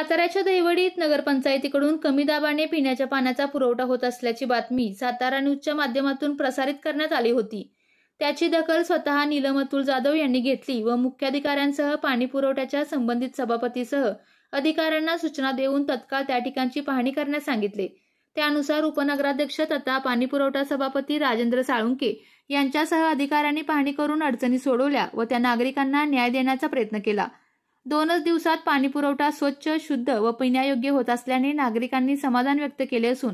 साताऱ्याच्या दहिवडीत नगरपंचायतीकडून कमी दाबाने पिण्याच्या पाण्याचा पुरवठा होत असल्याची बातमी सातारा न्यूजच्या माध्यमातून प्रसारित करण्यात आली होती। त्याची दखल स्वतः नीलम अतुल जाधव यांनी घेतली व मुख्याधिकाऱ्यांसह पाणी पुरवठ्याच्या संबंधित सभापतीसह अधिकाऱ्यांना सूचना देऊन तत्काळ त्या ठिकाणची पाहणी करण्यास सांगितले। त्यानुसार उपनगराध्यक्ष तथा पाणी पुरवठा सभापती राजेंद्र साळुंके यांच्यासह अधिकाऱ्यांनी पाहणी करून अडचणी सोडवल्या व त्या नागरिकांना न्याय देण्याचा प्रयत्न केला। 2च दिवसात पाणी पुरवठा स्वच्छ, शुद्ध व पिण्यायोग्य होत असल्याने नागरिकांनी समाधान व्यक्त केले असून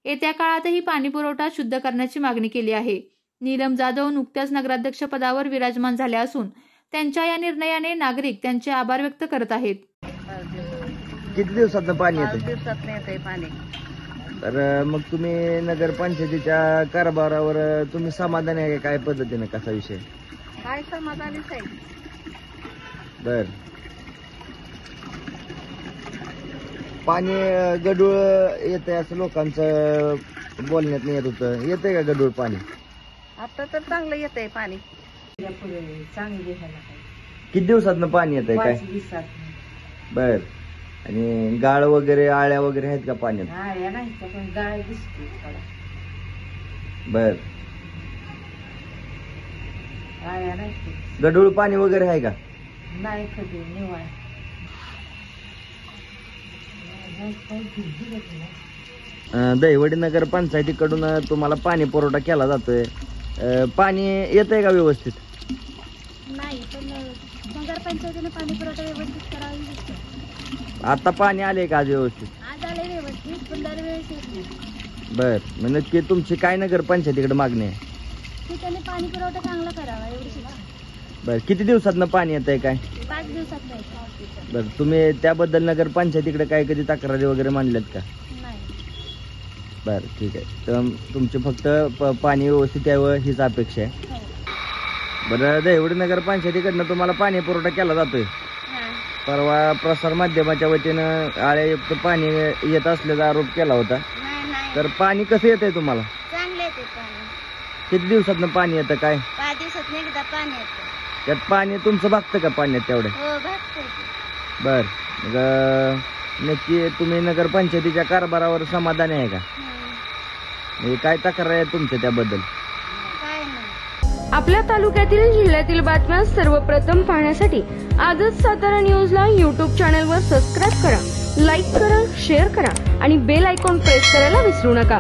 येत्या काळातही पाणी पुरवठा शुद्ध करण्याची मागणी केली आहे। नीलम जाधव नुकत्याच नगराध्यक्ष पदावर विराजमान झाल्या असून त्यांच्या या निर्णयाने नागरिक त्यांचे आभार व्यक्त करत आहेत। किती दिवसात पाणी येते? 5 दिवसात येते पाणी। तर मग तुम्ही नगरपंचायतीच्या कारभारावर तुम्ही समाधानी आहे काय पद्धतीने, कसा विषय? काय समाधानीच आहे। बर, पाणी गढूळ येतंय असं लोकांचं बोलण्यात नाही येत होतं, येतंय का गढूळ पाणी? आता तर चांगलं येतंय पाणी। चांगली किती दिवसात पाणी येतंय काय? 5 दिवसात। बर, आणि गाळ वगैरे आळ्या वगैरे आहेत का पाण्यात? आळ्या नाही पण गाळ दिसते थोडा। बर, आळ्या नाही, गढूळ पाणी वगैरे आहे का? नाही कधी निवाळ। दहिवडी नगर पंचायतीकडून तुम्हाला पाणी पुरवठा केला जातोय, पाणी येतंय का व्यवस्थित? नाही, पण नगरपंचायतीने पाणी पुरवठा व्यवस्थित करावा। आता पाणी आले का आज व्यवस्थित? आज आले व्यवस्थित, पण दरवेळेस येत नाही। बर, मग नक्की तुमची काय नगरपंचायतीकडे मागणी आहे? की त्यांनी पाणी पुरवठा चांगला करावा एवढी। बर, किती दिवसात पाणी येतंय काय? 5 दिवसात नाही। बर, तुम्ही त्याबद्दल नगरपंचायतीकडे काय कधी तक्रारी वगैरे मांडल्यात का? नाही। बर, ठीक आहे, तर तुमचे फक्त पाणी व्यवस्थित यावं हीच अपेक्षा आहे। बरं, दहिवडी नगरपंचायतीकडनं तुम्हाला पाणी पुरवठा केला जातोय। परवा प्रसार माध्यमाच्या वतीनं आळ्यायुक्त पाणी येत असल्याचा आरोप केला होता, तर पाणी कसं येतंय तुम्हाला? चांगलं येते पाणी। किती दिवसात पाणी येतं काय? 5 दिवसात एकदा पाणी येतं। त्यात पाणी तुमचं भागतं का पाण्यात तेवढं? हो, भागतंय। बर, मग नक्की तुम्ही नगरपंचायतीच्या कारभारावर समाधानी आहे का? म्हणजे काय तक्रार आहे तुमच्या त्याबद्दल? काय नाही। आपल्या तालुक्यातील जिल्ह्यातील बातम्या सर्वप्रथम पाहण्यासाठी आजच सातारा न्यूजला YouTube चॅनलवर सबस्क्राईब करा, लाईक करा, शेअर करा आणि बेल आयकॉन प्रेस करायला विसरू नका।